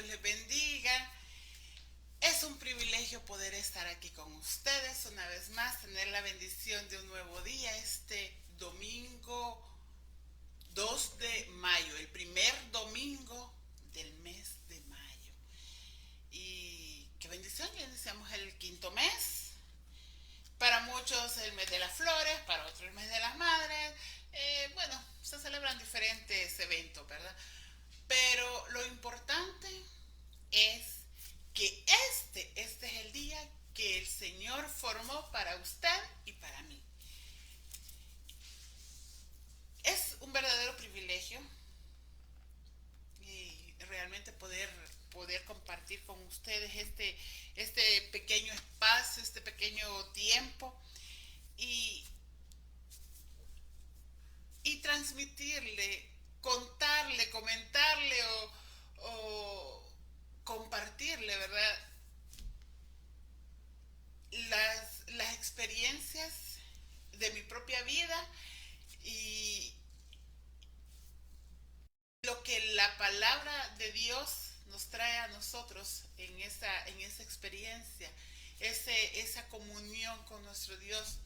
les bendiga. Es un privilegio poder estar aquí con ustedes una vez más, tener la bendición de un nuevo día este domingo 2 de mayo, el primer domingo del mes de mayo. Y qué bendición, ya iniciamos el quinto mes. Para muchos el mes de las flores, para otros el mes de las madres. Bueno, se celebran diferentes eventos, ¿verdad? Pero lo importante es que este es el día que el Señor formó para usted y para mí. Es un verdadero privilegio y realmente poder compartir con ustedes este pequeño espacio, este pequeño tiempo y, y transmitirle, contarle, comentarle o compartirle, ¿verdad? Las experiencias de mi propia vida y lo que la palabra de Dios nos trae a nosotros en esa experiencia, esa comunión con nuestro Dios.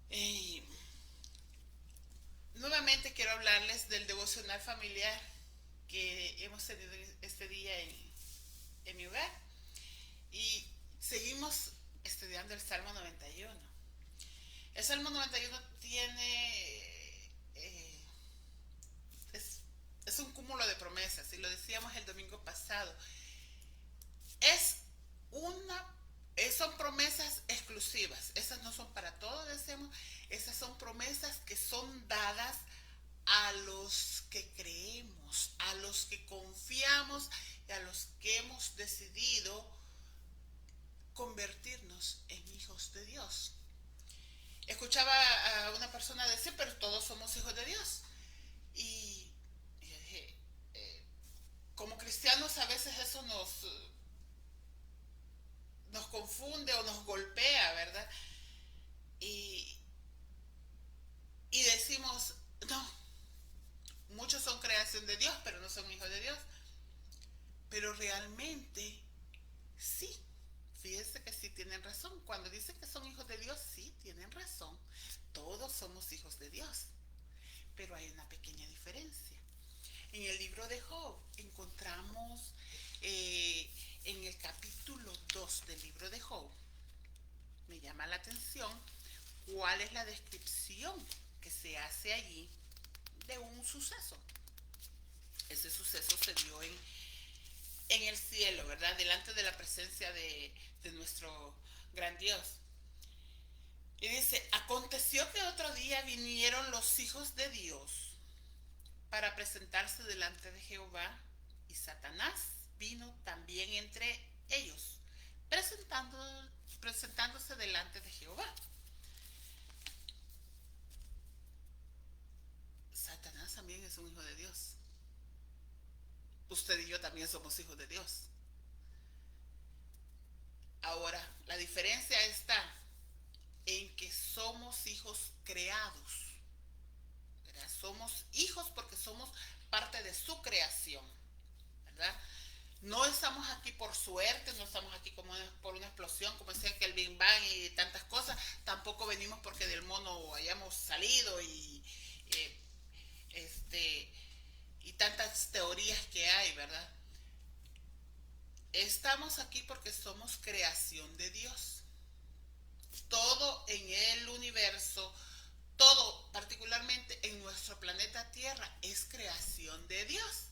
Y nuevamente quiero hablarles del devocional familiar que hemos tenido este día en mi hogar. Y seguimos estudiando el Salmo 91. El Salmo 91 es, es un cúmulo de promesas, y lo decíamos el domingo pasado. Es una son promesas exclusivas, esas no son para todos, decimos, esas son promesas que son dadas a los que creemos, a los que confiamos y a los que hemos decidido convertirnos en hijos de Dios. Escuchaba a una persona decir, pero todos somos hijos de Dios. Y yo dije, como cristianos a veces eso nos confunde o nos golpea, ¿verdad? Y, y decimos, no, muchos son creación de Dios, pero no son hijos de Dios. Pero realmente, sí. Fíjense que sí tienen razón. Cuando dicen que son hijos de Dios, sí tienen razón. Todos somos hijos de Dios. Pero hay una pequeña diferencia. En el libro de Job encontramos en el capítulo 2 del libro de Job, me llama la atención cuál es la descripción que se hace allí de un suceso. Ese suceso se dio en el cielo, ¿verdad? Delante de la presencia de nuestro gran Dios. Y dice, aconteció que otro día vinieron los hijos de Dios para presentarse delante de Jehová, y Satanás vino también entre ellos, presentándose delante de Jehová. Satanás también es un hijo de Dios. Usted y yo también somos hijos de Dios. Ahora, la diferencia está en que somos hijos creados, ¿verdad? Somos hijos porque somos parte de su creación, ¿verdad? No estamos aquí por suerte, no estamos aquí como por una explosión, como decían que el Big Bang y tantas cosas. Tampoco venimos porque del mono hayamos salido eh, este, y tantas teorías que hay, ¿verdad? Estamos aquí porque somos creación de Dios. Todo en el universo, todo particularmente en nuestro planeta Tierra, es creación de Dios.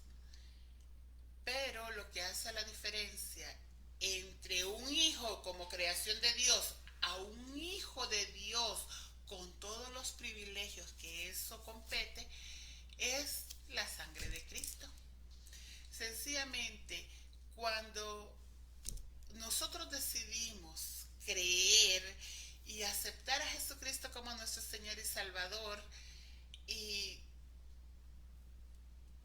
Pero lo que hace la diferencia entre un hijo como creación de Dios a un hijo de Dios con todos los privilegios que eso compete es la sangre de Cristo. Sencillamente, cuando nosotros decidimos creer y aceptar a Jesucristo como nuestro Señor y Salvador y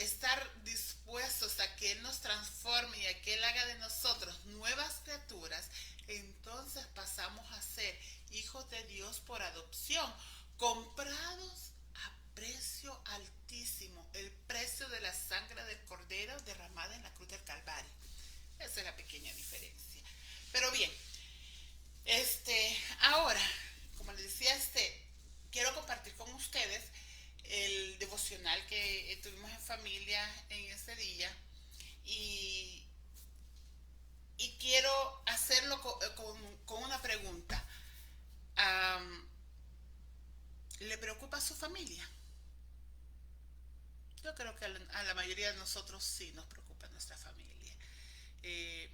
estar dispuestos a que Él nos transforme y a que Él haga de nosotros nuevas criaturas, entonces pasamos a ser hijos de Dios por adopción, comprados a precio altísimo, el precio de la sangre del Cordero derramada en la cruz del Calvario. esa es la pequeña diferencia. Pero bien, ahora, como les decía, quiero compartir con ustedes el devocional que tuvimos en familia en ese día y, y quiero hacerlo con una pregunta. Um, ¿Le preocupa a su familia? Yo creo que a la mayoría de nosotros sí nos preocupa nuestra familia. Eh,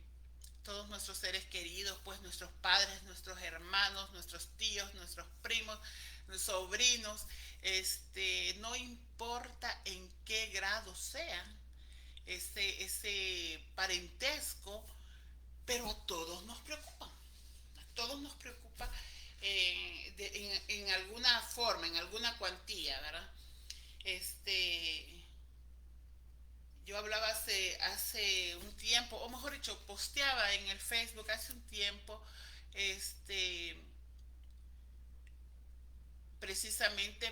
todos nuestros seres queridos, pues nuestros padres, nuestros hermanos, nuestros tíos, nuestros primos, nuestros sobrinos, no importa en qué grado sean ese parentesco, pero a todos nos preocupan, a todos nos preocupa en alguna forma, en alguna cuantía, ¿verdad? Este, yo hablaba hace un tiempo, o mejor dicho, posteaba en el Facebook hace un tiempo, este, precisamente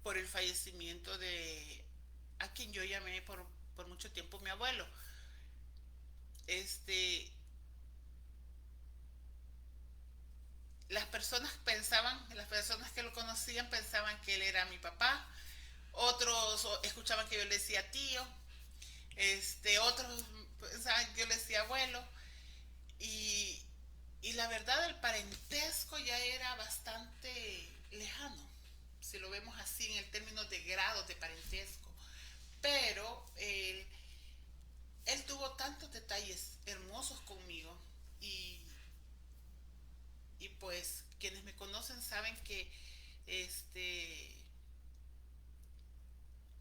por el fallecimiento de a quien yo llamé por mucho tiempo mi abuelo. Este, las personas que lo conocían pensaban que él era mi papá, otros escuchaban que yo le decía tío, otros pensaban que yo le decía abuelo, y, y la verdad el parentesco ya era bastante lejano, si lo vemos así en el término de grados de parentesco. Pero él tuvo tantos detalles hermosos conmigo y, y pues quienes me conocen saben que este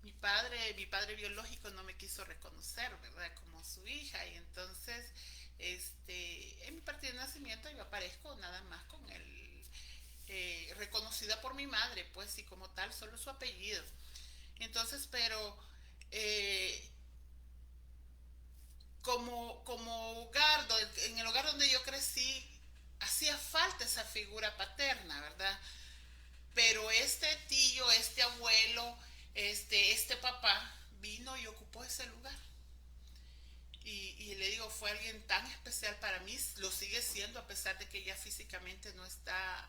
mi padre biológico no me quiso reconocer, ¿verdad? Como su hija. Y entonces, en mi partida de nacimiento yo aparezco nada más con el reconocida por mi madre, pues, y como tal, solo su apellido. Entonces, pero eh, como hogar, en el hogar donde yo crecí, hacía falta esa figura paterna, ¿verdad? Pero este tío, este abuelo, este papá vino y ocupó ese lugar. Y le digo, fue alguien tan especial para mí, lo sigue siendo a pesar de que ya físicamente no está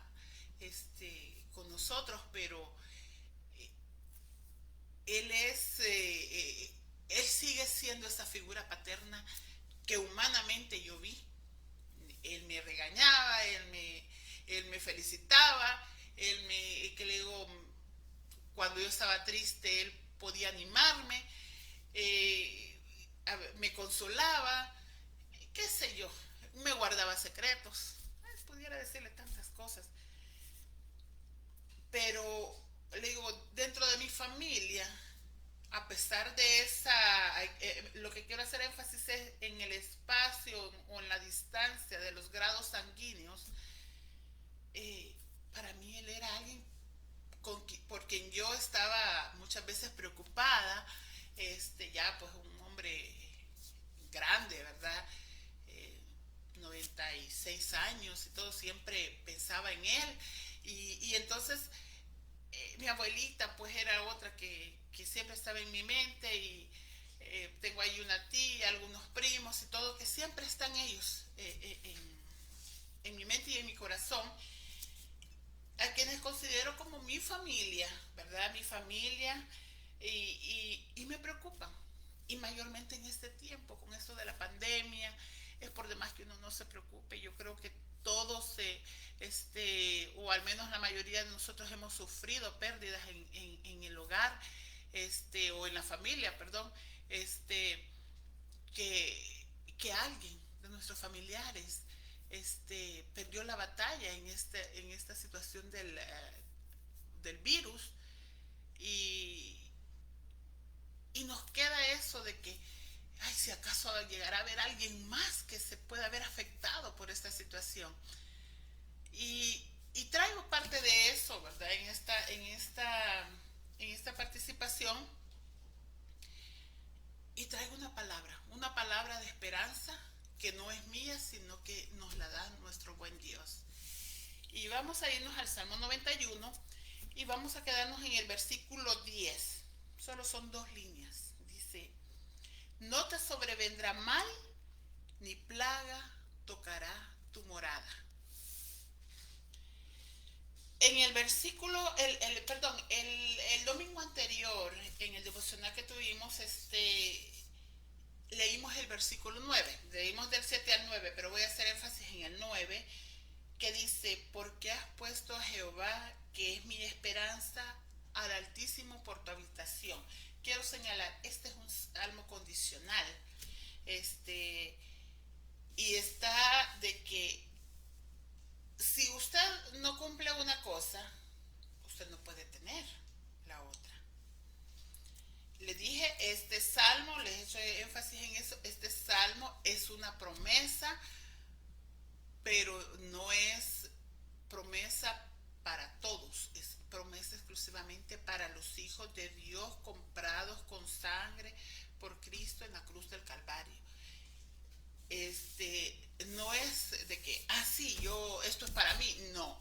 con nosotros, pero eh, él él sigue siendo esa figura paterna que humanamente yo vi. Él me regañaba, él me felicitaba, que le digo, cuando yo estaba triste, él podía animarme, eh, me consolaba, qué sé yo, me guardaba secretos, pudiera decirle tantas cosas. Pero le digo, dentro de mi familia, a pesar de lo que quiero hacer énfasis es en el espacio o en la distancia de los grados sanguíneos, para mí él era alguien por quien yo estaba muchas veces preocupada, ya pues un hombre grande, ¿verdad? 96 años y todo, siempre pensaba en él. Y entonces mi abuelita pues era otra que siempre estaba en mi mente y tengo ahí una tía, algunos primos y todo, que siempre están ellos en mi mente y en mi corazón, a quienes considero como mi familia, ¿verdad? Mi familia, y me preocupan. Y mayormente en este tiempo, con esto de la pandemia, es por demás que uno no se preocupe. Yo creo que todos, o al menos la mayoría de nosotros hemos sufrido pérdidas en el hogar, o en la familia, perdón, que alguien de nuestros familiares perdió la batalla en esta situación del virus y, y nos queda eso de que, ay, si acaso llegará a haber alguien más que se pueda haber afectado por esta situación. Y traigo parte de eso, ¿verdad? En esta participación, y traigo una palabra de esperanza que no es mía, sino que nos la da nuestro buen Dios. Y vamos a irnos al Salmo 91 y vamos a quedarnos en el versículo 10. Solo son 2 líneas. Dice, no te sobrevendrá mal ni plaga tocará tu morada. En el versículo, perdón, el domingo anterior, en el devocional que tuvimos, leímos el versículo 9, leímos del 7 al 9, pero voy a hacer énfasis en el 9, que dice, porque has puesto a Jehová, que es mi esperanza, al Altísimo por tu habitación. Quiero señalar, este es un salmo condicional, y está de que si usted no cumple una cosa, usted no puede tener la otra. Le dije, este salmo, les he hecho énfasis en eso, este salmo es una promesa, pero no es promesa para todos, es promesa exclusivamente para los hijos de Dios comprados con sangre por Cristo en la cruz del Calvario. No es de que, sí, esto es para mí, no.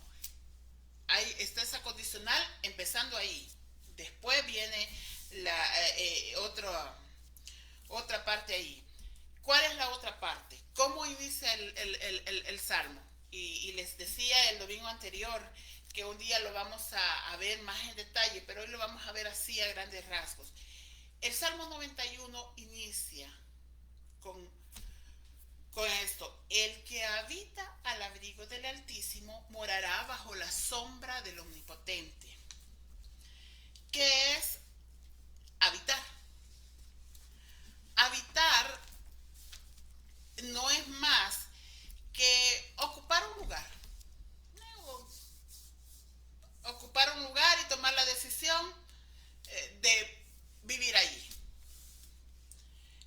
Ahí está esa condicional empezando ahí. Después viene otra parte ahí. ¿Cuál es la otra parte? ¿Cómo inicia el salmo? Y les decía el domingo anterior que un día lo vamos a ver más en detalle, pero hoy lo vamos a ver así a grandes rasgos. El Salmo 91 inicia con esto: el que habita al abrigo del Altísimo morará bajo la sombra del Omnipotente. ¿Qué es habitar? Habitar no es más que ocupar un lugar. Ocupar un lugar y tomar la decisión de vivir allí.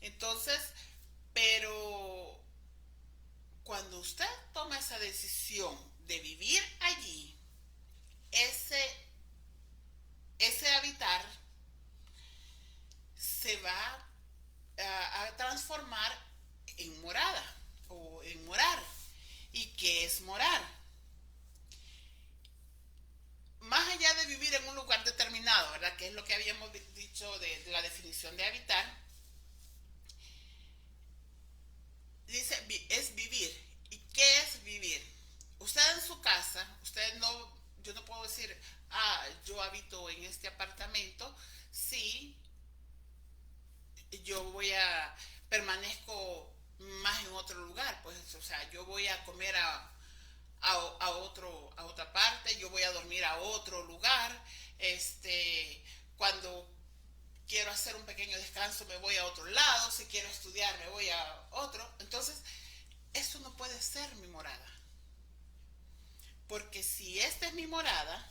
Entonces, pero cuando usted toma esa decisión de vivir allí, ese habitar se va a transformar en morada o en morar. ¿Y qué es morar? Más allá de vivir en un lugar determinado, ¿verdad? Que es lo que habíamos dicho de la definición de habitar, dice, es vivir. ¿Y qué es vivir? Usted en su casa, yo no puedo decir, yo habito en este apartamento, si yo permanezco más en otro lugar, pues, o sea, yo voy a comer a otra parte, yo voy a dormir a otro lugar, cuando quiero hacer un pequeño descanso me voy a otro lado, si quiero estudiar me voy a otro. Entonces, eso no puede ser mi morada. Porque si esta es mi morada,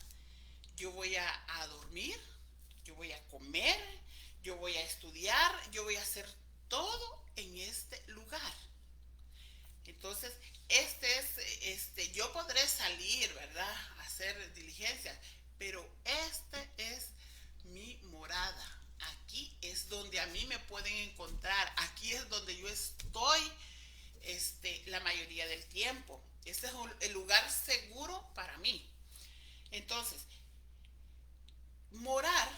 yo voy a dormir, yo voy a comer, yo voy a estudiar, yo voy a hacer todo en este lugar. Entonces, yo podré salir, ¿verdad? A hacer diligencias, pero este es mi morada. Aquí es donde a mí me pueden encontrar, aquí es donde yo estoy la mayoría del tiempo. Este es el lugar seguro para mí. Entonces, morar,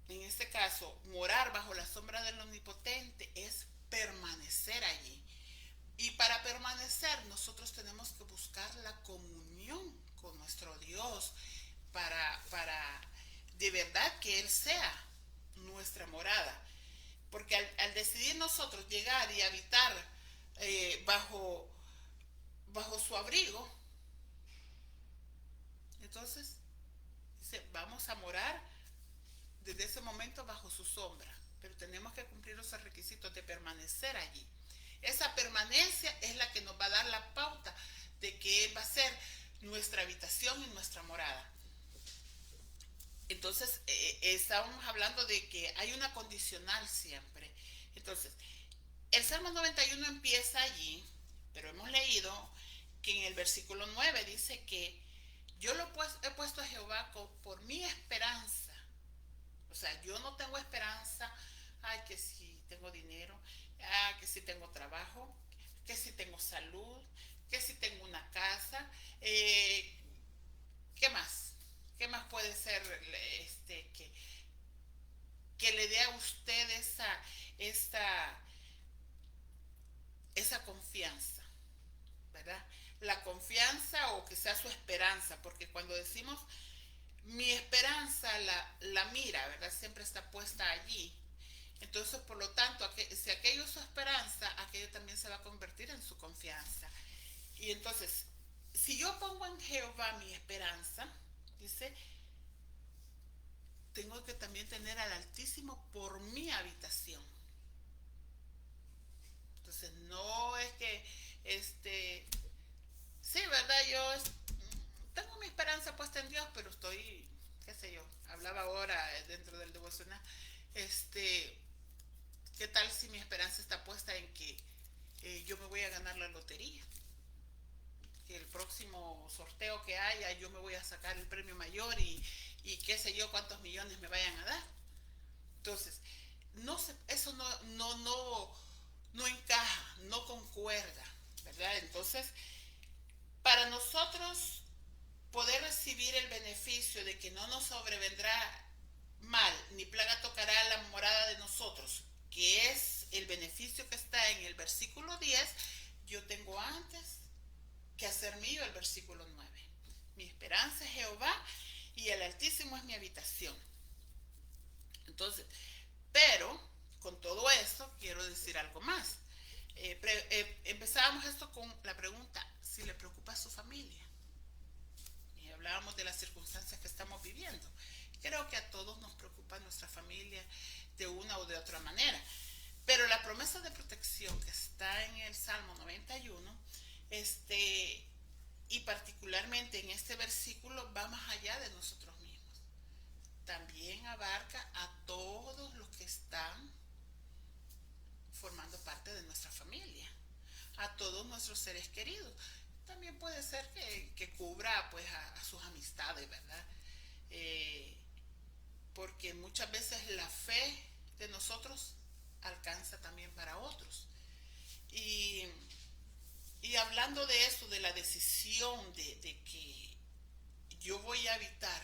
en este caso, morar bajo la sombra del Omnipotente es permanecer allí. Y para permanecer nosotros tenemos que buscar la comunión con nuestro Dios para de verdad que Él sea nuestra morada. Porque al decidir nosotros llegar y habitar bajo su abrigo, entonces dice, vamos a morar desde ese momento bajo su sombra. Pero tenemos que cumplir los requisitos de permanecer allí. Esa permanencia es la que nos va a dar la pauta de que Él va a ser nuestra habitación y nuestra morada. Entonces, estábamos hablando de que hay una condicional siempre. Entonces, el Salmo 91 empieza allí, pero hemos leído que en el versículo 9 dice que yo he puesto a Jehová por mi esperanza. O sea, yo no tengo esperanza, que si tengo dinero, que si tengo trabajo, que si tengo salud, que si tengo una casa, ¿qué más? ¿Qué más puede ser que le dé a usted esa la confianza o que sea su esperanza, porque cuando decimos mi esperanza, la mira, ¿verdad? Siempre está puesta allí. Entonces, por lo tanto, si aquello es su esperanza, aquello también se va a convertir en su confianza. Y entonces, si yo pongo en Jehová mi esperanza, dice, tengo que también tener al Altísimo por mi habitación. Entonces, no es que, sí, ¿verdad? Yo tengo mi esperanza puesta en Dios, pero estoy, qué sé yo, hablaba ahora dentro del devocional, este, ¿qué tal si mi esperanza está puesta en que yo me voy a ganar la lotería? Que el próximo sorteo que haya yo me voy a sacar el premio mayor y qué sé yo cuántos millones me vayan a dar. Entonces, eso no encaja, no concuerda, ¿verdad? Entonces, para nosotros poder recibir el beneficio de que no nos sobrevendrá mal, ni plaga tocará la morada de nosotros, que es el beneficio que está en el versículo 10, yo tengo antes que hacer mío el versículo 9. Mi esperanza es Jehová y el Altísimo es mi habitación. Entonces, pero con todo esto quiero decir algo más. Empezábamos esto con la pregunta, si le preocupa a su familia. Y hablábamos de las circunstancias que estamos viviendo. Creo que a todos nos preocupa nuestra familia de una o de otra manera. Pero la promesa de protección que está en el Salmo 91, y particularmente en este versículo, va más allá de nosotros mismos. También abarca a todos los que están formando parte de nuestra familia, a todos nuestros seres queridos. También puede ser que cubra pues a sus amistades, ¿verdad? Porque muchas veces la fe de nosotros alcanza también para otros. Y, y hablando de eso, de la decisión de que yo voy a habitar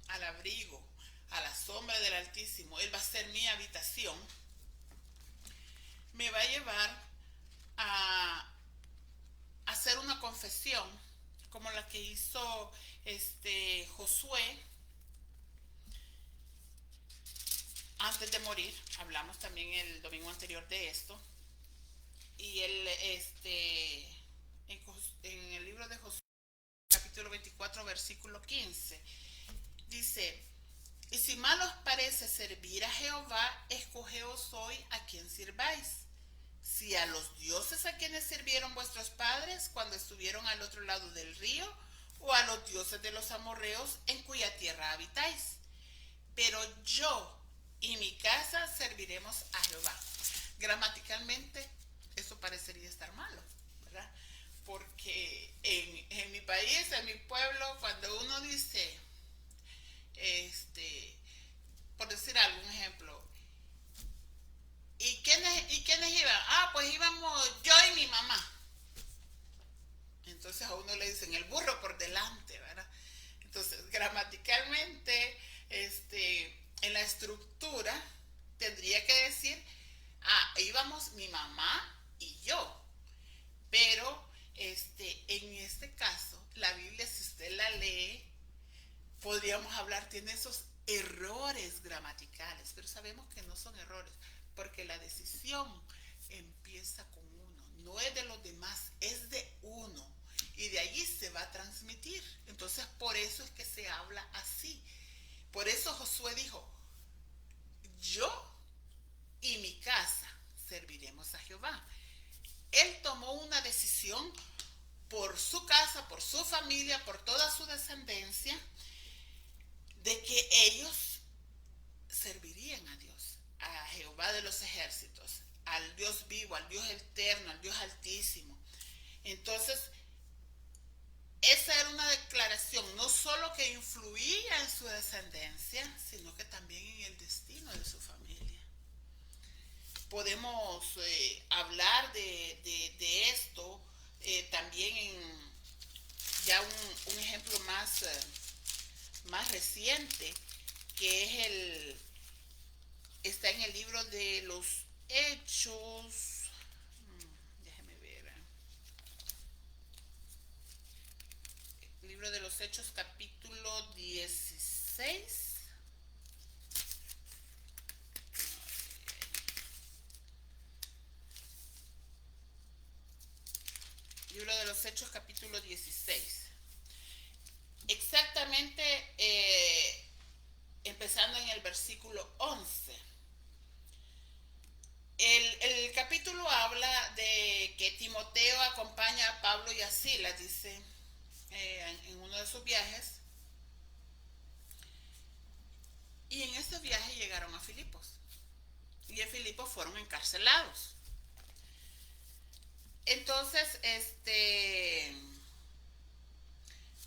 al abrigo, a la sombra del Altísimo, Él va a ser mi habitación, me va a llevar a hacer una confesión como la que hizo Josué antes de morir. Hablamos también el domingo anterior de esto. Y él, en el libro de Josué, capítulo 24, versículo 15, dice, y si mal os parece servir a Jehová, escogeos hoy a quien sirváis. Si a los dioses a quienes sirvieron vuestros padres cuando estuvieron al otro lado del río, o a los dioses de los amorreos en cuya tierra habitáis. Pero yo y mi casa serviremos a Jehová. Gramaticalmente, eso parecería estar malo, ¿verdad? Porque en mi país, en mi pueblo, cuando uno dice, por decir algún ejemplo, ¿y quiénes iban? Ah, pues íbamos yo y mi mamá. Entonces a uno le dicen el burro por delante, ¿verdad? Entonces, gramaticalmente, en la estructura, tendría que decir, íbamos mi mamá y yo. Pero, en este caso, la Biblia, si usted la lee, podríamos hablar, tiene esos errores gramaticales, pero sabemos que no son errores, porque la decisión empieza con uno, no es de los demás, es de uno, y de allí se va a transmitir. Entonces, por eso es que se habla así. Por eso Josué dijo, yo y mi casa serviremos a Jehová. Él tomó una decisión por su casa, por su familia, por toda su descendencia, de que ellos servirían a Dios, a Jehová de los ejércitos, al Dios vivo, al Dios eterno, al Dios altísimo. Entonces, esa era una declaración no solo que influía en su descendencia, sino que también en el destino de su familia. Podemos hablar de esto también en ya un ejemplo más reciente, que es está en el libro de los Hechos. Déjeme ver. los Hechos capítulo 16. Libro de los Hechos capítulo 16. Exactamente, empezando en el versículo 11. El capítulo habla de que Timoteo acompaña a Pablo y a Silas, dice, en uno de sus viajes. Y en ese viaje llegaron a Filipos. Y en Filipos fueron encarcelados. Entonces,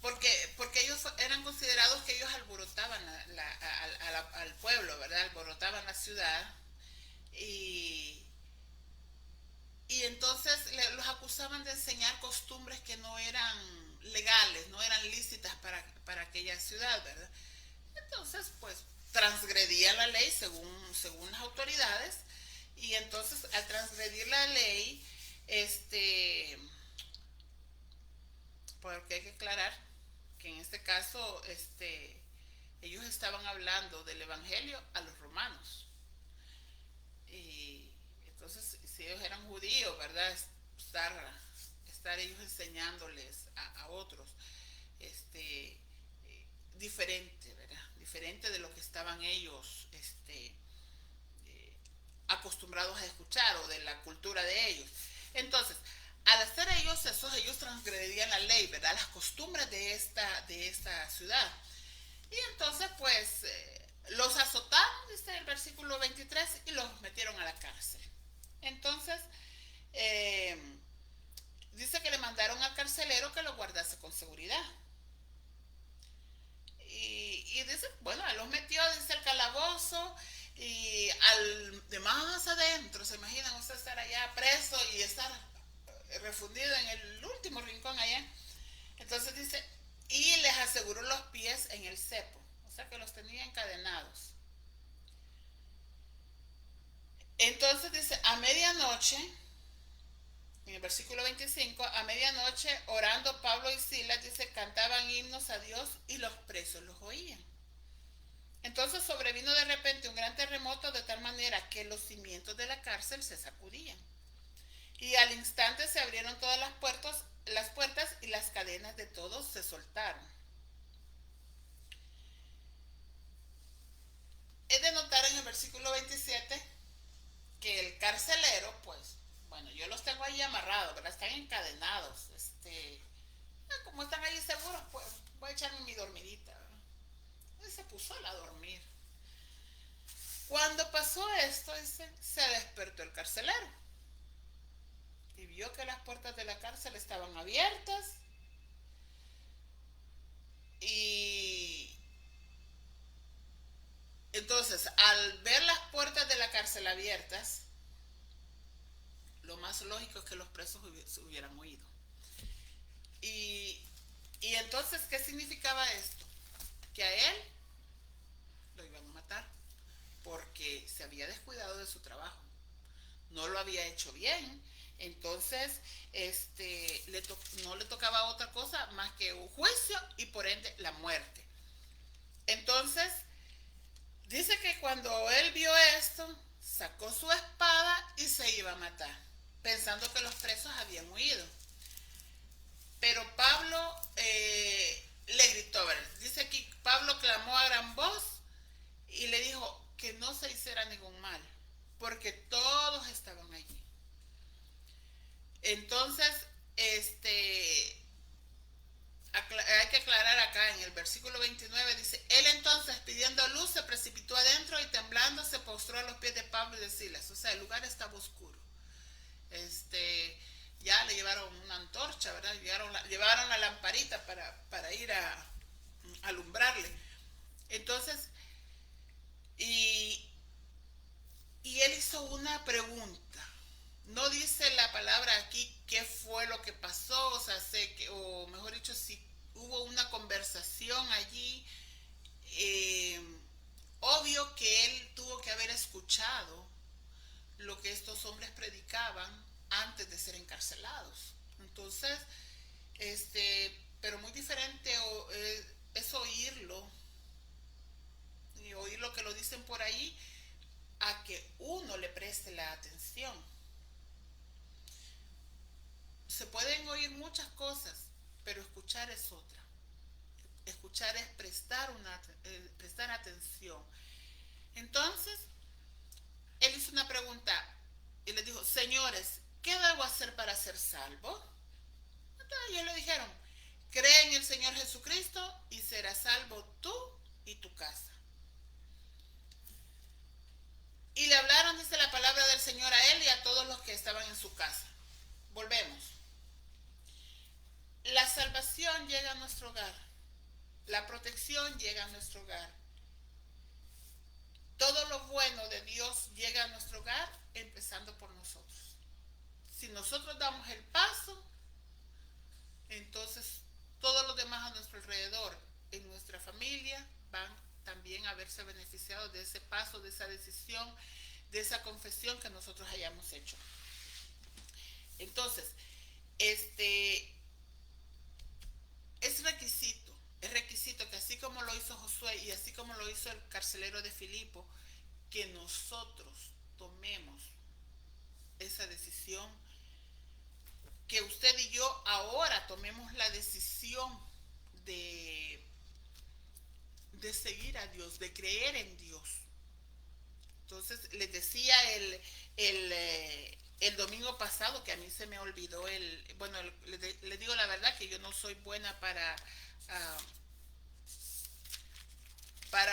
porque ellos eran considerados que ellos alborotaban al pueblo, ¿verdad? Alborotaban la ciudad. Y, y entonces los acusaban de enseñar costumbres que no eran legales, no eran lícitas para aquella ciudad, ¿verdad? Entonces, pues, transgredían la ley según las autoridades, y entonces al transgredir la ley, porque hay que aclarar que en este caso, ellos estaban hablando del evangelio a los romanos. Y entonces, si ellos eran judíos, ¿verdad? Estar ellos enseñándoles a otros, este, diferente, ¿verdad? Diferente de lo que estaban ellos, acostumbrados a escuchar, o de la cultura de ellos. Entonces, al hacer ellos eso, ellos transgredían la ley, ¿verdad? Las costumbres de esta ciudad. Y entonces, pues, los azotaron, dice el versículo 23, y los metieron a la cárcel. Entonces, eh, dice que le mandaron al carcelero que lo guardase con seguridad. Y dice, bueno, él los metió, dice, el calabozo, y de más adentro, ¿se imaginan usted estar allá preso y estar refundido en el último rincón allá? Entonces dice, y les aseguró los pies en el cepo, o sea que los tenía encadenados. Entonces dice, a medianoche, en el versículo 25, a medianoche, orando Pablo y Silas, dice, cantaban himnos a Dios y los presos los oían. Entonces sobrevino de repente un gran terremoto, de tal manera que los cimientos de la cárcel se sacudían. Y al instante se abrieron todas las puertas y las cadenas de todos se soltaron. Es de notar en el versículo 27 que el carcelero, pues, bueno, yo los tengo ahí amarrados, ¿verdad? Están encadenados. Como están ahí seguros, pues voy a echarme mi dormidita, ¿verdad? Y se puso a dormir. Cuando pasó esto, dice, se despertó el carcelero y vio que las puertas de la cárcel estaban abiertas, y entonces, al ver las puertas de la cárcel abiertas, lo más lógico es que los presos se hubieran huido. Y, y entonces, ¿qué significaba esto? Que a él lo iban a matar, porque se había descuidado de su trabajo, no lo había hecho bien. Entonces, no le tocaba otra cosa más que un juicio y por ende la muerte. Entonces, dice que cuando él vio esto, sacó su espada y se iba a matar, pensando que los presos habían huido. Pero Pablo le gritó, ¿verdad? Dice aquí, Pablo clamó a gran voz y le dijo que no se hiciera ningún mal, porque todos estaban allí. Entonces, hay que aclarar acá en el versículo 29, dice, él entonces pidiendo luz se precipitó adentro y temblando se postró a los pies de Pablo y de Silas. O sea, el lugar estaba oscuro. Ya le llevaron una antorcha, ¿verdad? Llevaron la lamparita para ir a alumbrarle. Entonces, y él hizo una pregunta. No dice la palabra aquí qué fue lo que pasó, o sea, o mejor dicho, si hubo una conversación allí. Obvio que él tuvo que haber escuchado lo que estos hombres predicaban antes de ser encarcelados. Entonces, pero muy diferente es oírlo, y oír lo que lo dicen por ahí, a que uno le preste la atención. Se pueden oír muchas cosas, pero escuchar es otra. Escuchar es prestar atención. Entonces, él hizo una pregunta y les dijo: señores, ¿qué debo hacer para ser salvo? Entonces ellos le dijeron: cree en el Señor Jesucristo y serás salvo tú y tu casa. Y le hablaron, dice la palabra del Señor, a él y a todos los que estaban en su casa. Volvemos. La salvación llega a nuestro hogar. La protección llega a nuestro hogar. Todo lo bueno de Dios llega a nuestro hogar, empezando por nosotros. Si nosotros damos el paso, entonces todos los demás a nuestro alrededor, en nuestra familia, van también a verse beneficiados de ese paso, de esa decisión, de esa confesión que nosotros hayamos hecho. Entonces, es requisito que así como lo hizo Josué y así como lo hizo el carcelero de Filipo, que nosotros tomemos esa decisión, que usted y yo ahora tomemos la decisión de, de seguir a Dios, de creer en Dios. Entonces, les decía el domingo pasado que a mí se me olvidó bueno, les digo la verdad que yo no soy buena para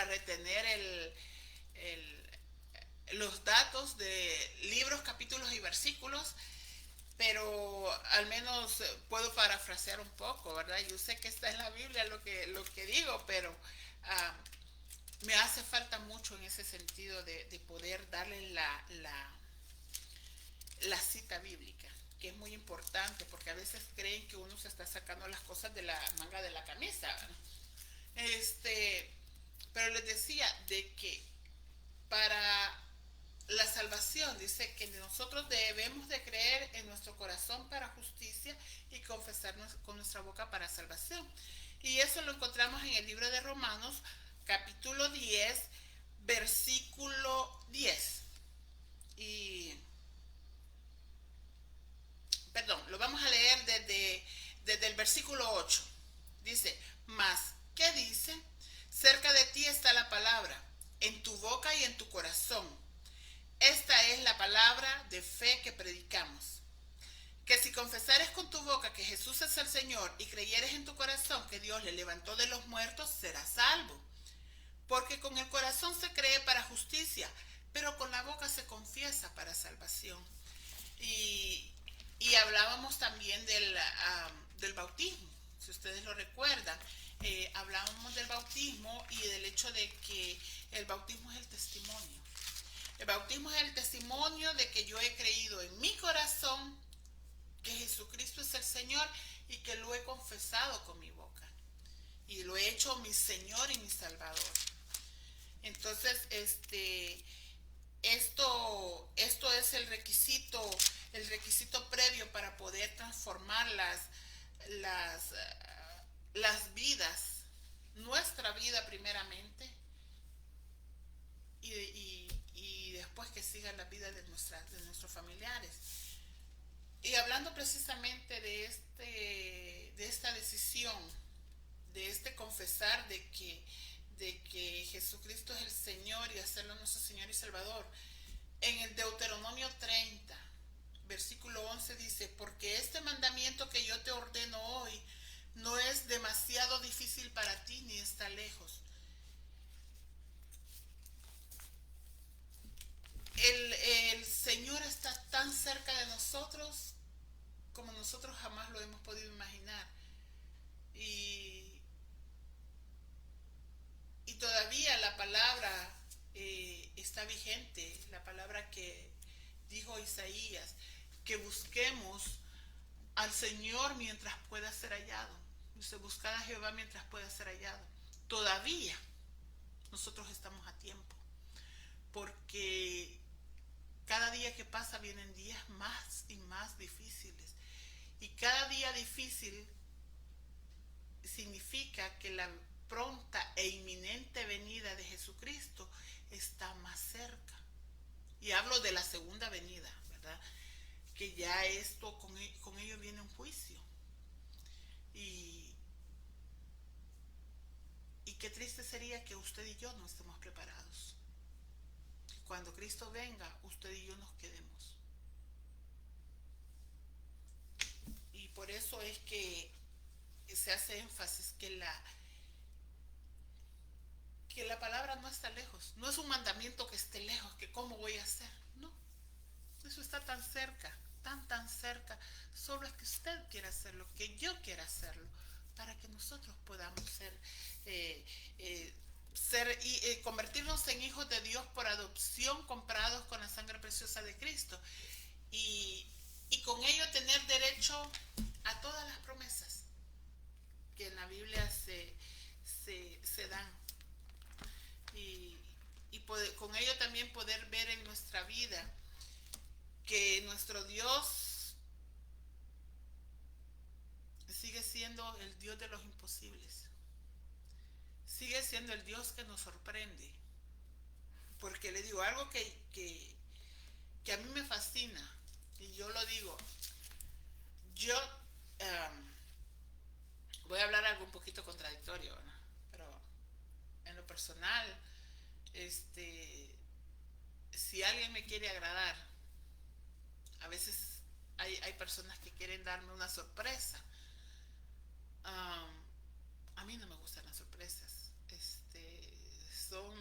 retener los datos de libros, capítulos y versículos, pero al menos puedo parafrasear un poco, ¿verdad? Yo sé que está en la Biblia lo que digo, pero me hace falta mucho en ese sentido de poder darle la cita bíblica, que es muy importante, porque a veces creen que uno se está sacando las cosas de la manga de la camisa, ¿verdad? Pero les decía de que para la salvación dice que nosotros debemos de creer en nuestro corazón para justicia y confesarnos con nuestra boca para salvación. Y eso lo encontramos en el libro de Romanos, capítulo 10, versículo 10. Y, perdón, lo vamos a leer desde el versículo 8. Dice: mas, ¿qué dice? Cerca de ti está la palabra, en tu boca y en tu corazón. Esta es la palabra de fe que predicamos. Que si confesares con tu boca que Jesús es el Señor y creyeres en tu corazón que Dios le levantó de los muertos, serás salvo. Porque con el corazón se cree para justicia, pero con la boca se confiesa para salvación. Y hablábamos también del bautismo, si ustedes lo recuerdan. Hablábamos del bautismo y del hecho de que el bautismo es el testimonio. El bautismo es el testimonio de que yo he creído en mi corazón que Jesucristo es el Señor y que lo he confesado con mi boca. Y lo he hecho mi Señor y mi Salvador. Entonces, esto es el requisito previo para poder transformar las vidas, nuestra vida primeramente, y después que siga la vida de nuestros familiares. Y hablando precisamente de esta decisión, de confesar de que Jesucristo es el Señor y hacerlo nuestro Señor y Salvador, en el Deuteronomio 30, versículo 11 dice: porque este mandamiento que yo te ordeno hoy no es demasiado difícil para ti ni está lejos. El Señor está tan cerca de nosotros como nosotros jamás lo hemos podido imaginar. Y todavía la palabra está vigente, la palabra que dijo Isaías, que busquemos al Señor mientras pueda ser hallado. Dice: buscad a Jehová mientras pueda ser hallado. Todavía nosotros estamos a tiempo, porque cada día que pasa vienen días más y más difíciles. Y cada día difícil significa que la pronta e inminente venida de Jesucristo está más cerca. Y hablo de la segunda venida, ¿verdad? Que ya esto, con ello viene un juicio. Y, y qué triste sería que usted y yo no estemos preparados. Cuando Cristo venga, usted y yo nos quedemos. Y por eso es que se hace énfasis que la palabra no está lejos. No es un mandamiento que esté lejos, que cómo voy a hacer. No, eso está tan cerca, tan cerca. Solo es que usted quiera hacerlo, que yo quiera hacerlo, para que nosotros podamos eh, eh, convertirnos en hijos de Dios por adopción, comprados con la sangre preciosa de Cristo. Y, y con ello tener derecho a todas las promesas que en la Biblia se dan. Y, con ello también poder ver en nuestra vida que nuestro Dios sigue siendo el Dios de los imposibles. Sigue siendo el Dios que nos sorprende. Porque le digo algo que a mí me fascina. Y yo lo digo. Yo voy a hablar algo un poquito contradictorio, ¿no? Pero en lo personal, si alguien me quiere agradar, a veces hay personas que quieren darme una sorpresa. A mí no me gustan las sorpresas. Son,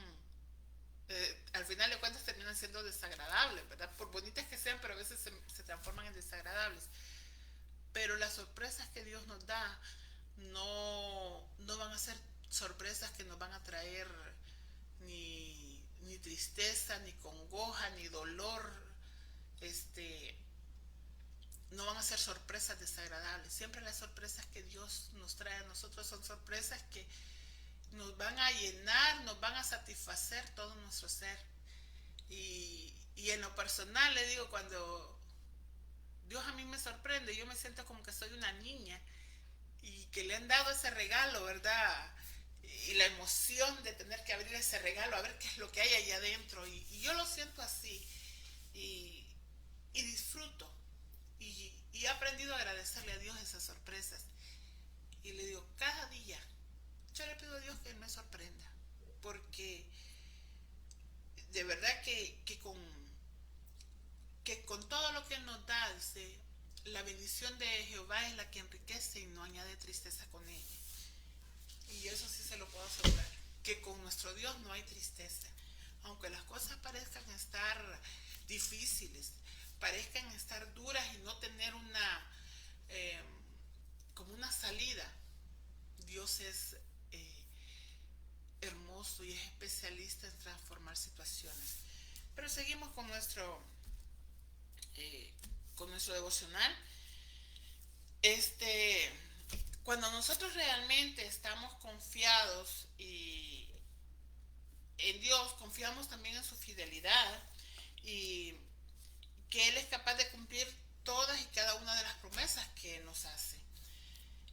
al final de cuentas terminan siendo desagradables, ¿verdad? Por bonitas que sean, pero a veces se transforman en desagradables. Pero las sorpresas que Dios nos da no van a ser sorpresas que nos van a traer ni tristeza, ni congoja, ni dolor. No van a ser sorpresas desagradables. Siempre las sorpresas que Dios nos trae a nosotros son sorpresas que nos van a llenar, nos van a satisfacer todo nuestro ser. Y en lo personal le digo, cuando Dios a mí me sorprende, yo me siento como que soy una niña y que le han dado ese regalo, ¿verdad? Y la emoción de tener que abrir ese regalo, a ver qué es lo que hay allá adentro. Y yo lo siento así. Y disfruto. Y he aprendido a agradecerle a Dios esas sorpresas. Y le digo, cada día, yo le pido a Dios que Él me sorprenda. Porque de verdad que con todo lo que Él nos da, dice, la bendición de Jehová es la que enriquece y no añade tristeza con ella. Y eso sí se lo puedo asegurar, que con nuestro Dios no hay tristeza. Aunque las cosas parezcan estar difíciles, parezcan estar duras y no tener como una salida, Dios es hermoso y es especialista en transformar situaciones. Pero seguimos con nuestro devocional. Cuando nosotros realmente estamos confiados en Dios, confiamos también en su fidelidad y que Él es capaz de cumplir todas y cada una de las promesas que nos hace.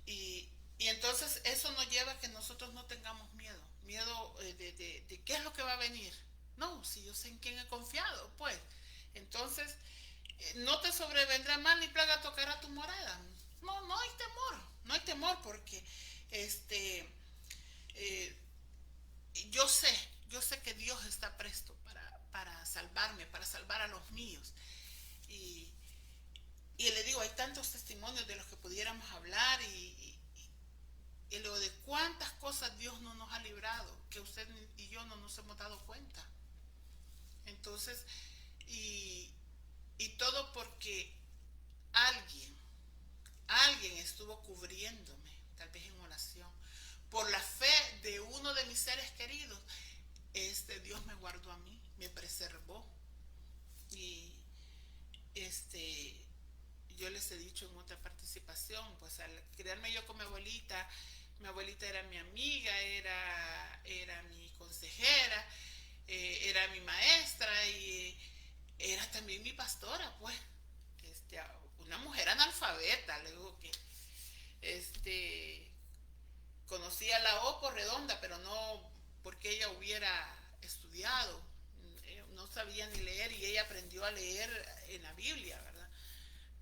Y entonces eso nos lleva a que nosotros no tengamos miedo de qué es lo que va a venir. No, si yo sé en quién he confiado, pues entonces no te sobrevendrá mal ni plaga tocará tu morada. No hay temor, no hay temor porque eh, yo sé que Dios está presto para salvarme, para salvar a los míos. Y, y le digo, hay tantos testimonios de los que pudiéramos hablar y luego de cuántas cosas Dios no nos ha librado, que usted y yo no nos hemos dado cuenta. Entonces, y todo porque alguien estuvo cubriéndome, tal vez en oración, por la fe de uno de mis seres queridos. Dios me guardó a mí, me preservó. Y yo les he dicho en otra participación, pues al criarme yo con mi abuelita era mi amiga, era mi consejera, era mi maestra y era también mi pastora, pues. Una mujer analfabeta, le digo que que ella hubiera estudiado, no sabía ni leer y ella aprendió a leer en la Biblia, ¿verdad?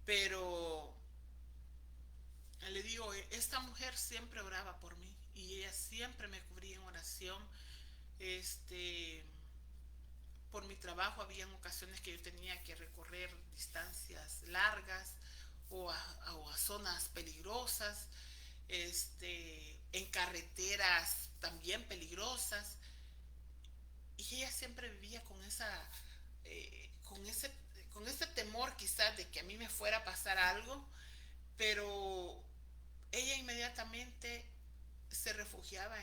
Pero le digo, esta mujer siempre oraba por mí y ella siempre me cubría en oración. Este, por mi trabajo había ocasiones que yo tenía que recorrer distancias largas o a zonas peligrosas, en carreteras también peligrosas, y ella siempre vivía con con con ese temor quizás de que a mí me fuera a pasar algo, pero ella inmediatamente se refugiaba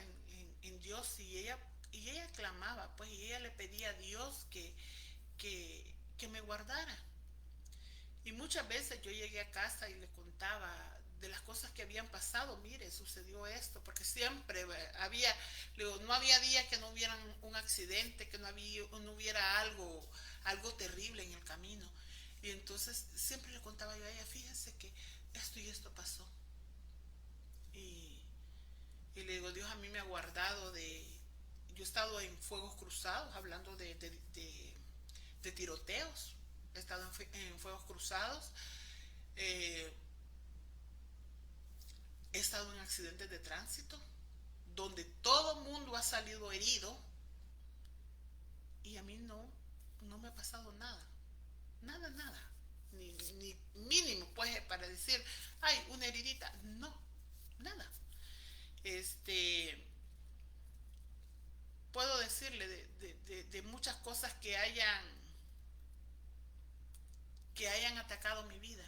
en Dios y ella clamaba, pues, y ella le pedía a Dios que me guardara. Y muchas veces yo llegué a casa y le contaba de las cosas que habían pasado, mire, sucedió esto, porque siempre había, digo, no había día que no hubiera un accidente, que no hubiera algo terrible en el camino. Y entonces siempre le contaba yo a ella, fíjense que esto y esto pasó. Y, y le digo, Dios a mí me ha guardado de... Yo he estado en fuegos cruzados, hablando de tiroteos, he estado en fuegos cruzados, eh, he estado en accidentes de tránsito, donde todo el mundo ha salido herido y a mí no me ha pasado nada, nada, nada. Ni mínimo, pues, para decir, ay, una heridita, no, nada. Este, puedo decirle de muchas cosas que hayan atacado mi vida,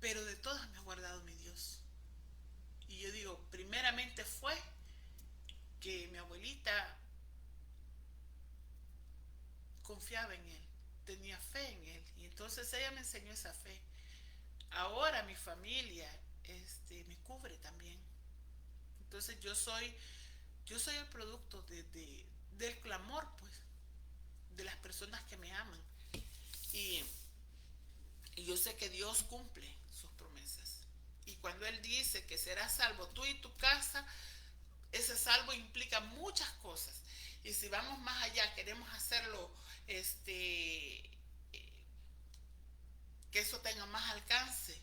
pero de todas me ha guardado mi Dios. Y yo digo, primeramente fue que mi abuelita confiaba en Él, tenía fe en Él, y entonces ella me enseñó esa fe. Ahora mi familia me cubre también. Entonces yo soy el producto del clamor, pues, de las personas que me aman. Y, y yo sé que Dios cumple sus promesas. Y cuando Él dice que serás salvo tú y tu casa, ese salvo implica muchas cosas. Y si vamos más allá, queremos hacerlo, que eso tenga más alcance,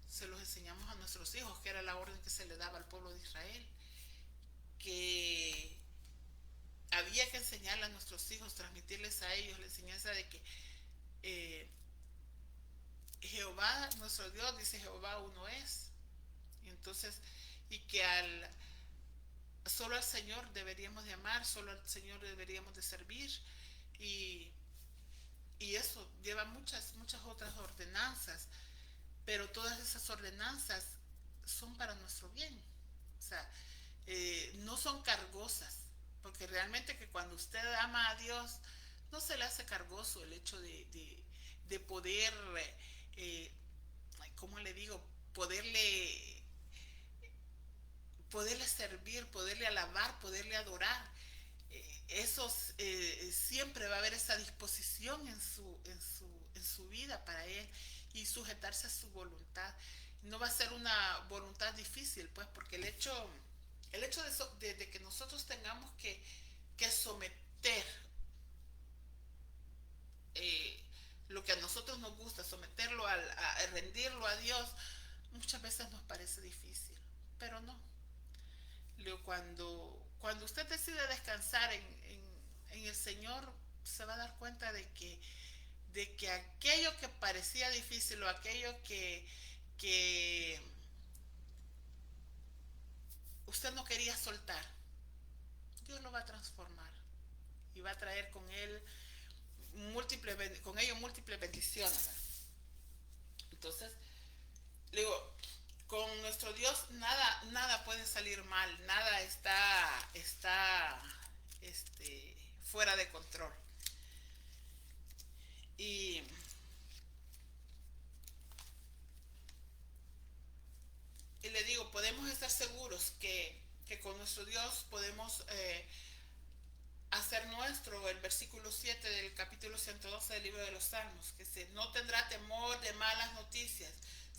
se los enseñamos a nuestros hijos, que era la orden que se le daba al pueblo de Israel, que había que enseñarle a nuestros hijos, transmitirles a ellos la enseñanza de que eh, Jehová, nuestro Dios, dice Jehová uno es. Y entonces, y que solo al Señor deberíamos de amar, solo al Señor deberíamos de servir. Y, y eso lleva muchas otras ordenanzas, pero todas esas ordenanzas son para nuestro bien. O sea, no son cargosas, porque realmente que cuando usted ama a Dios, no se le hace cargoso el hecho de poder, eh, ¿cómo le digo? Poderle servir, poderle alabar, poderle adorar. Eso siempre va a haber esa disposición en su vida para Él y sujetarse a su voluntad. No va a ser una voluntad difícil, pues, porque el hecho de que nosotros tengamos que someter eh, lo que a nosotros nos gusta, someterlo a rendirlo a Dios, muchas veces nos parece difícil, pero no. Cuando usted decide descansar en el Señor, se va a dar cuenta de que aquello que parecía difícil o aquello que usted no quería soltar, Dios lo va a transformar y va a traer con ello múltiples bendiciones. Entonces, le digo, con nuestro Dios nada puede salir mal, nada está fuera de control. Y, y le digo, podemos estar seguros que con nuestro Dios podemos hacer nuestro el versículo 7 del capítulo 112 del libro de los Salmos, que dice, no tendrá temor de malas noticias,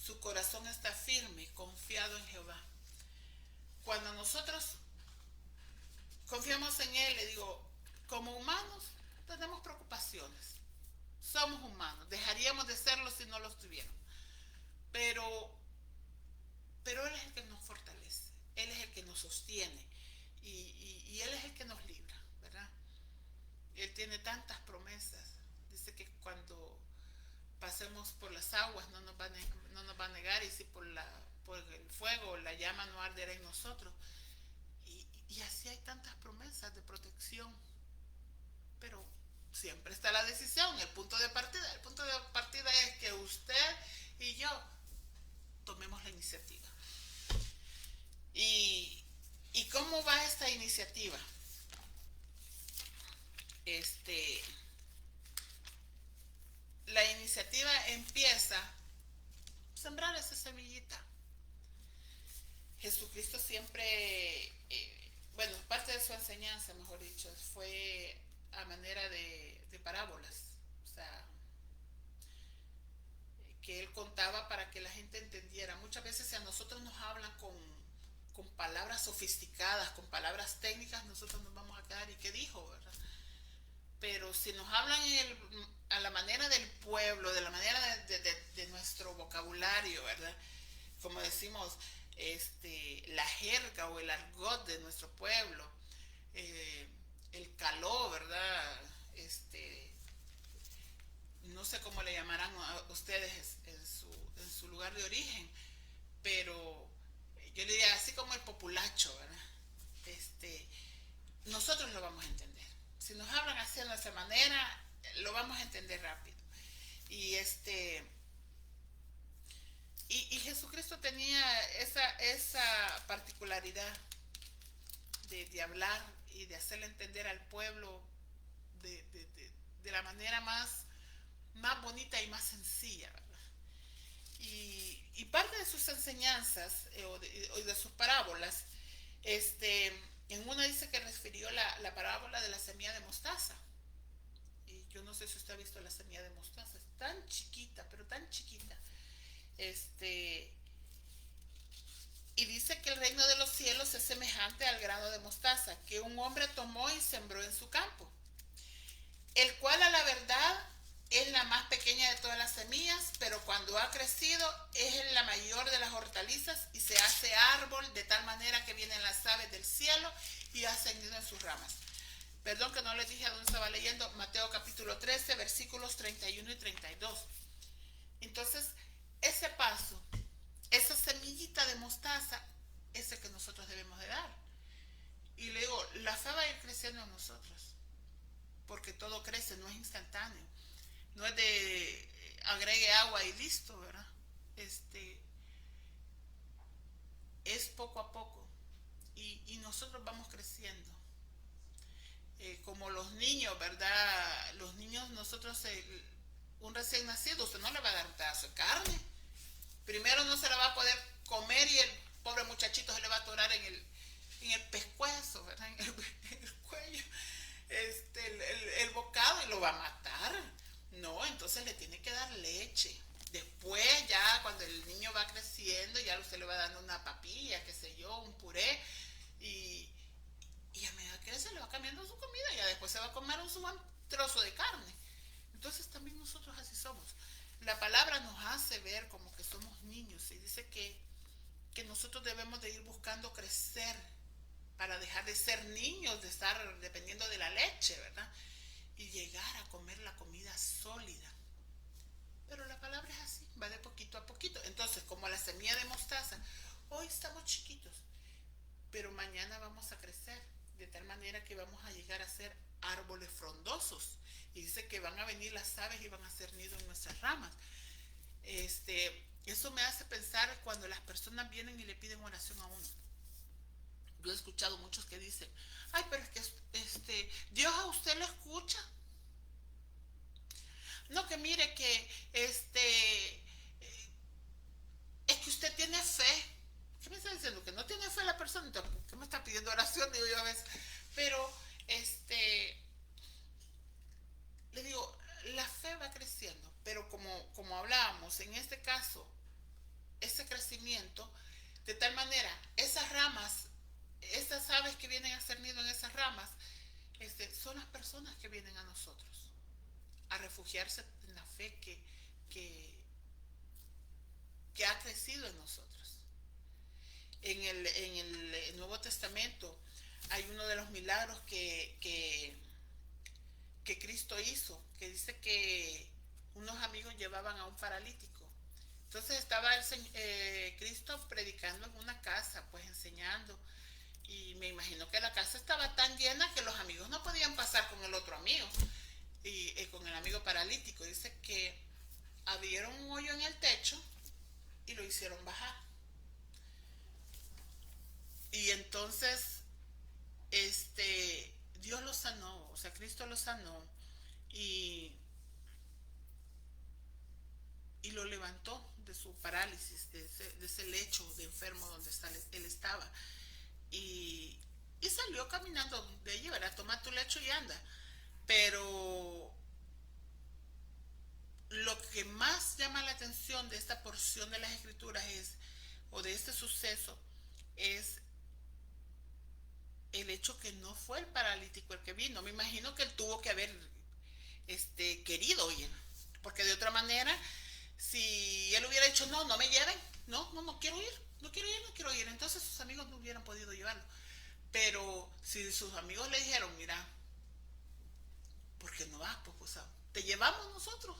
su corazón está firme, confiado en Jehová. Cuando nosotros confiamos en Él, le digo, como humanos tenemos preocupaciones, somos humanos, dejaríamos de serlo si no los tuviéramos, pero, pero Él es el que nos fortalece, Él es el que nos sostiene y Él es el que nos libra, ¿verdad? Él tiene tantas promesas, dice que cuando pasemos por las aguas no nos va a negar y si por el fuego la llama no arderá en nosotros. Y así hay tantas promesas de protección, pero siempre está la decisión, el punto de partida. El punto de partida es que usted y yo tomemos la iniciativa. ¿Y, y cómo va esta iniciativa? Este, la iniciativa empieza a sembrar esa semillita. Jesucristo siempre, bueno, parte de su enseñanza, mejor dicho, fue a manera de parábolas. O sea, que él contaba para que la gente entendiera. Muchas veces si a nosotros nos hablan con palabras sofisticadas, con palabras técnicas, nosotros nos vamos a quedar, ¿y qué dijo? ¿Verdad? Pero si nos hablan a la manera del pueblo, de la manera de nuestro vocabulario, ¿verdad? Como decimos, la jerga o el argot de nuestro pueblo, eh, el caló, ¿verdad? No sé cómo le llamarán a ustedes en su lugar de origen, pero yo le diría así como el populacho, ¿verdad? Este, nosotros lo vamos a entender. Si nos hablan así de nuestra manera, lo vamos a entender rápido. Y y Jesucristo tenía esa particularidad de hablar y de hacerle entender al pueblo de la manera más bonita y más sencilla, ¿verdad? Y parte de sus enseñanzas o de sus parábolas, en una dice que refirió la parábola de la semilla de mostaza. Y yo no sé si usted ha visto la semilla de mostaza, es tan chiquita, pero tan chiquita. Este, y dice que el reino de los cielos es semejante al grano de mostaza que un hombre tomó y sembró en su campo, el cual a la verdad es la más pequeña de todas las semillas, pero cuando ha crecido es la mayor de las hortalizas y se hace árbol de tal manera que vienen las aves del cielo y hacen nido en sus ramas. Perdón que no les dije a dónde estaba leyendo, Mateo capítulo 13, versículos 31 y 32. Entonces, ese paso, esa semillita de mostaza, es el que nosotros debemos de dar. Y le digo, la fe va a ir creciendo en nosotros, porque todo crece, no es instantáneo. No es de agregue agua y listo, ¿verdad? Es poco a poco. Y nosotros vamos creciendo. Como los niños, ¿verdad? Los niños, nosotros, un recién nacido, usted no le va a dar un pedazo de carne. Primero no se la va a poder comer y el pobre muchachito se le va a atorar en el pescuezo, ¿verdad? En el cuello, el bocado y lo va a matar. No, entonces le tiene que dar leche. Después ya cuando el niño va creciendo, ya usted le va dando una papilla, qué sé yo, un puré y, y a medida que crece le va cambiando su comida, ya después se va a comer un buen trozo de carne. Entonces también nosotros así somos. La palabra nos hace ver como que somos niños y dice que nosotros debemos de ir buscando crecer para dejar de ser niños, de estar dependiendo de la leche, ¿verdad? Y llegar a comer la comida sólida. Pero la palabra es así, va de poquito a poquito. Entonces, como la semilla de mostaza, hoy estamos chiquitos, pero mañana vamos a crecer de tal manera que vamos a llegar a ser árboles frondosos. Y dice que van a venir las aves y van a hacer nido en nuestras ramas. Eso me hace pensar cuando las personas vienen y le piden oración a uno. Yo he escuchado muchos que dicen, ay, pero es que Dios a usted lo escucha. No, que mire que es que usted tiene fe. ¿Qué me está diciendo? Que no tiene fe la persona. Entonces, ¿qué me está pidiendo oración? Digo yo a veces. Pero, le digo, la fe va creciendo. Pero como hablábamos, en este caso, ese crecimiento, de tal manera, esas ramas estas aves que vienen a hacer nido en esas ramas, son las personas que vienen a nosotros a refugiarse en la fe que, que ha crecido en nosotros. En el Nuevo Testamento hay uno de los milagros que Cristo hizo, que dice que unos amigos llevaban a un paralítico. Entonces estaba Cristo predicando en una casa, pues enseñando. Y me imagino que la casa estaba tan llena que los amigos no podían pasar con el otro amigo, con el amigo paralítico. Dice que abrieron un hoyo en el techo y lo hicieron bajar. Y entonces, Dios lo sanó, o sea, Cristo lo sanó y, y lo levantó de su parálisis, de ese lecho de enfermo donde él estaba. Y, y salió caminando de allí, ¿verdad? Toma tu lecho y anda. Pero lo que más llama la atención de esta porción de las escrituras o de este suceso, es el hecho que no fue el paralítico el que vino. Me imagino que él tuvo que haber querido ir, porque de otra manera, si él hubiera dicho, no, no me lleven, no, no, no quiero ir, no quiero ir, no quiero ir, entonces sus amigos no hubieran podido llevarlo. Pero si sus amigos le dijeron, mira, ¿por qué no vas? Pues te llevamos nosotros.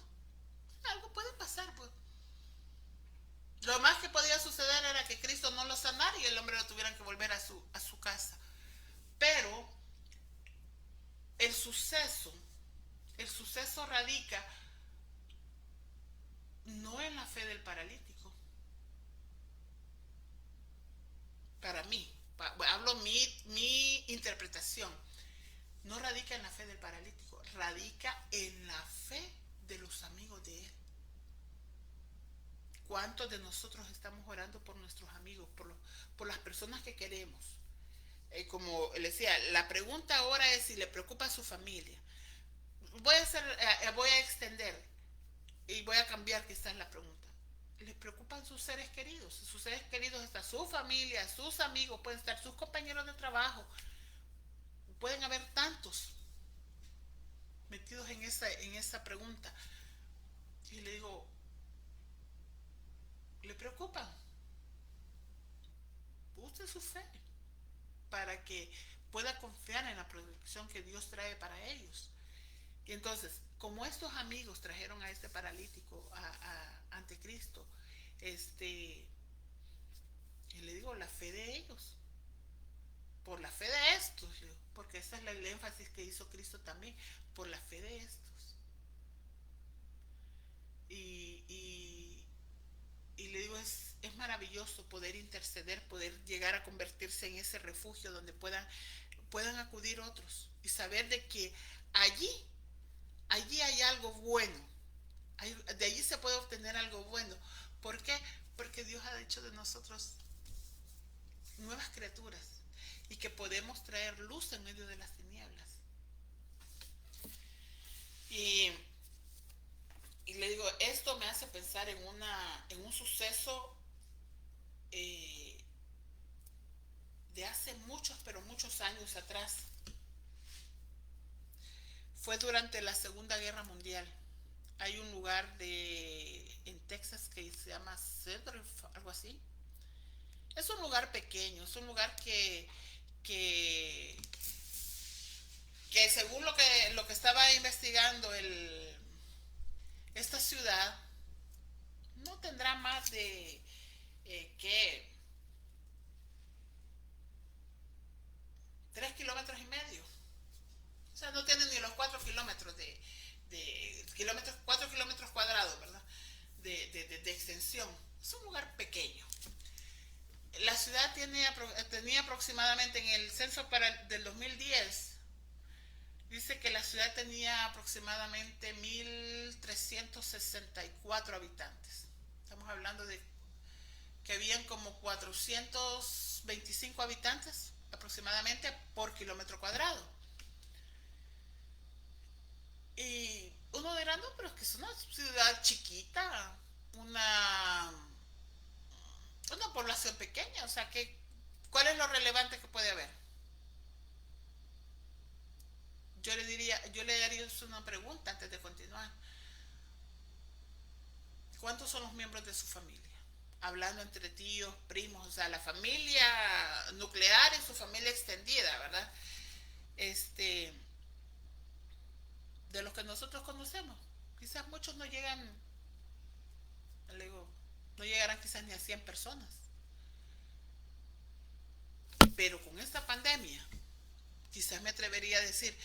Algo puede pasar, pues. Lo más que podía suceder era que Cristo no lo sanara y el hombre lo tuvieran que volver a su casa. Pero el suceso, el suceso radica no en la fe del paralítico. Para mí, hablo mi interpretación. No radica en la fe del paralítico, radica en la fe de los amigos de él. ¿Cuántos de nosotros estamos orando por nuestros amigos, por las personas que queremos? Como le decía, la pregunta ahora es si le preocupa a su familia. Voy a extender y voy a cambiar quizás la pregunta. ¿Les preocupan sus seres queridos? Sus seres queridos están su familia, sus amigos, pueden estar sus compañeros de trabajo. Pueden haber tantos metidos en esa pregunta. Y le digo, ¿le preocupan? Use su fe para que pueda confiar en la protección que Dios trae para ellos. Y entonces, como estos amigos trajeron a este paralítico ante Cristo, y le digo, la fe de ellos, por la fe de estos, porque ese es el énfasis que hizo Cristo también, por la fe de estos. Y, y, y le digo, es maravilloso poder interceder, poder llegar a convertirse en ese refugio donde puedan acudir otros y saber de que allí hay algo bueno, de allí se puede obtener algo bueno. ¿Por qué? Porque Dios ha hecho de nosotros nuevas criaturas y que podemos traer luz en medio de las tinieblas. Y, y le digo, esto me hace pensar en un suceso eh, de hace muchos, pero muchos años atrás. Fue durante la Segunda Guerra Mundial. Hay un lugar en Texas que se llama Cedar, algo así. Es un lugar pequeño, es un lugar que, que según lo que estaba investigando esta ciudad, no tendrá más de que 3,5 kilómetros. O sea, no tiene ni los 4 kilómetros kilómetros, 4 kilómetros cuadrados, ¿verdad? De extensión. Es un lugar pequeño. La ciudad tenía aproximadamente en el censo del 2010, dice que la ciudad tenía aproximadamente 1.364 habitantes. Estamos hablando de que habían como 425 habitantes aproximadamente por kilómetro cuadrado. Y uno dirá, no, pero es que es una ciudad chiquita, una población pequeña, o sea, ¿Cuál es lo relevante que puede haber? Yo le daría una pregunta antes de continuar. ¿Cuántos son los miembros de su familia? Hablando entre tíos, primos, o sea, la familia nuclear y su familia extendida, ¿verdad? Este, de los que nosotros conocemos. Quizás muchos no llegan, le digo, no llegarán quizás ni a 100 personas. Pero con esta pandemia, quizás me atrevería a decir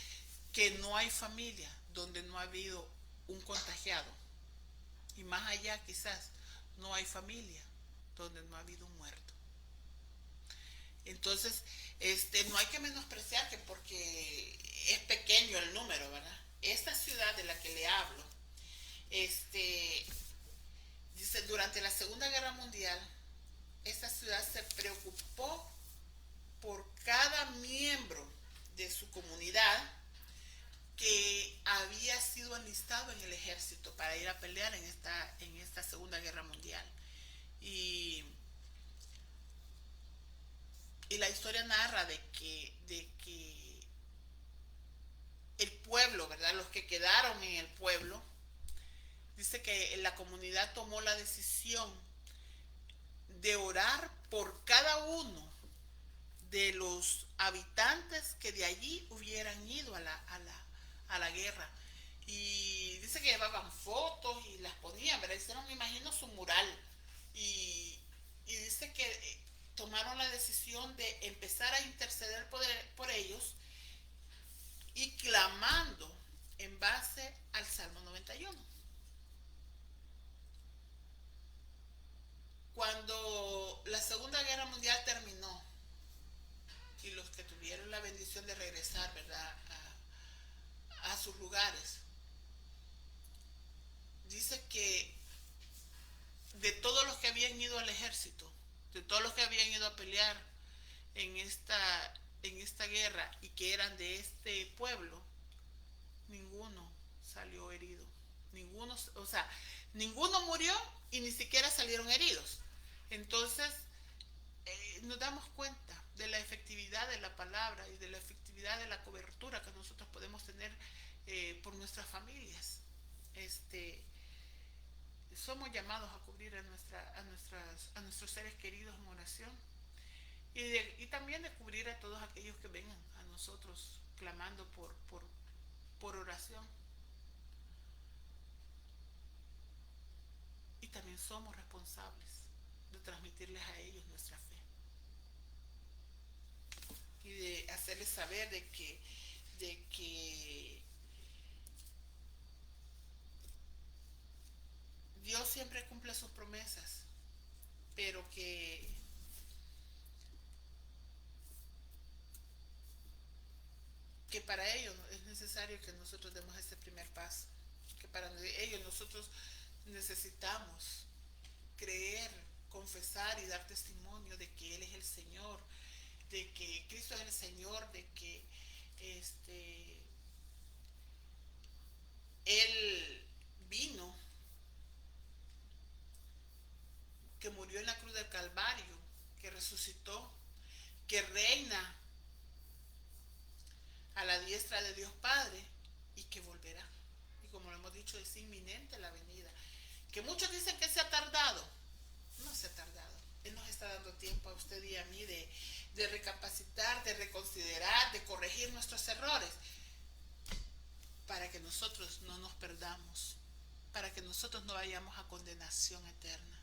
que no hay familia donde no ha habido un contagiado. Y más allá quizás no hay familia donde no ha habido un muerto. Entonces, no hay que menospreciar que porque es pequeño el número, ¿verdad? Esta ciudad de la que le hablo, este, dice, durante la Segunda Guerra Mundial, esta ciudad se preocupó por cada miembro de su comunidad que había sido enlistado en el ejército para ir a pelear en esta Segunda Guerra Mundial. Y, y la historia narra de que el pueblo, ¿verdad? Los que quedaron en el pueblo, dice que la comunidad tomó la decisión de orar por cada uno de los habitantes que de allí hubieran ido a la guerra. Y dice que llevaban fotos y las ponían, ¿verdad? Hicieron, me imagino, su mural. Y dice que tomaron la decisión de empezar a interceder por ellos y clamando en base al Salmo 91. Cuando la Segunda Guerra Mundial terminó y los que tuvieron la bendición de regresar, ¿verdad?, a sus lugares, dice que de todos los que habían ido al ejército, de todos los que habían ido a pelear en esta guerra y que eran de este pueblo, ninguno salió herido. Ninguno, o sea, ninguno murió y ni siquiera salieron heridos. Entonces, nos damos cuenta de la efectividad de la palabra y de la efectividad de la cobertura que nosotros podemos tener por nuestras familias. Somos llamados a cubrir a nuestros seres queridos en oración y también de cubrir a todos aquellos que vengan a nosotros clamando por oración. Y también somos responsables de transmitirles a ellos nuestra fe y de hacerles saber de que Dios siempre cumple sus promesas, pero que para ello es necesario que nosotros demos ese primer paso, que para ello nosotros necesitamos creer, confesar y dar testimonio de que Él es el Señor, de que Cristo es el Señor, de que Él vino, que murió en la cruz del Calvario, que resucitó, que reina a la diestra de Dios Padre y que volverá. Y como lo hemos dicho, es inminente la venida. Que muchos dicen que se ha tardado. No se ha tardado. Él nos está dando tiempo a usted y a mí de recapacitar, de reconsiderar, de corregir nuestros errores, para que nosotros no nos perdamos, para que nosotros no vayamos a condenación eterna,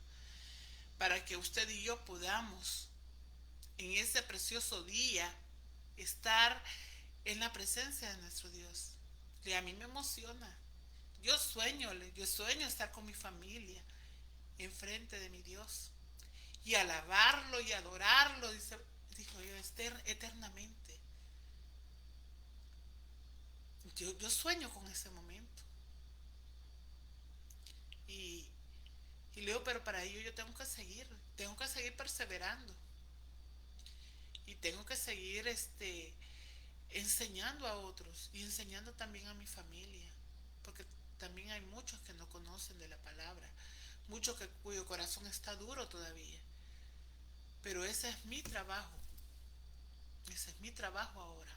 para que usted y yo podamos en ese precioso día estar en la presencia de nuestro Dios. Y a mí me emociona. Yo sueño estar con mi familia enfrente de mi Dios y alabarlo y adorarlo, dijo yo, eternamente. Yo sueño con ese momento. Y, y luego, pero para ello yo tengo que seguir perseverando. Y tengo que seguir enseñando a otros y enseñando también a mi familia, porque también hay muchos que no conocen de la palabra, muchos cuyo corazón está duro todavía, pero ese es mi trabajo, Ese es mi trabajo ahora.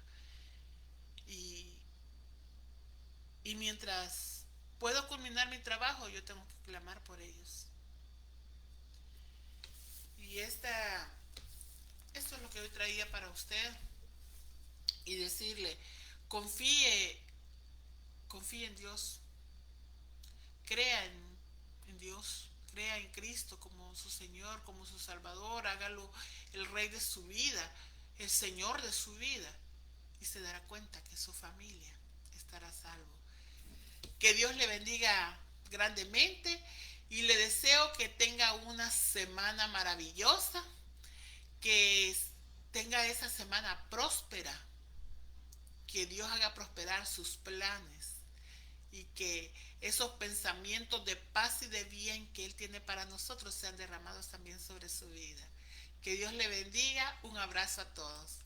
Y, y mientras puedo culminar mi trabajo, yo tengo que clamar por ellos. Y esto es lo que hoy traía para usted. Y decirle, confíe, confíe en Dios, crea en Dios, crea en Cristo como su Señor, como su Salvador, hágalo el Rey de su vida, el Señor de su vida, y se dará cuenta que su familia estará a salvo. Que Dios le bendiga grandemente y le deseo que tenga una semana maravillosa, que tenga esa semana próspera, que Dios haga prosperar sus planes y que esos pensamientos de paz y de bien que Él tiene para nosotros sean derramados también sobre su vida. Que Dios le bendiga. Un abrazo a todos.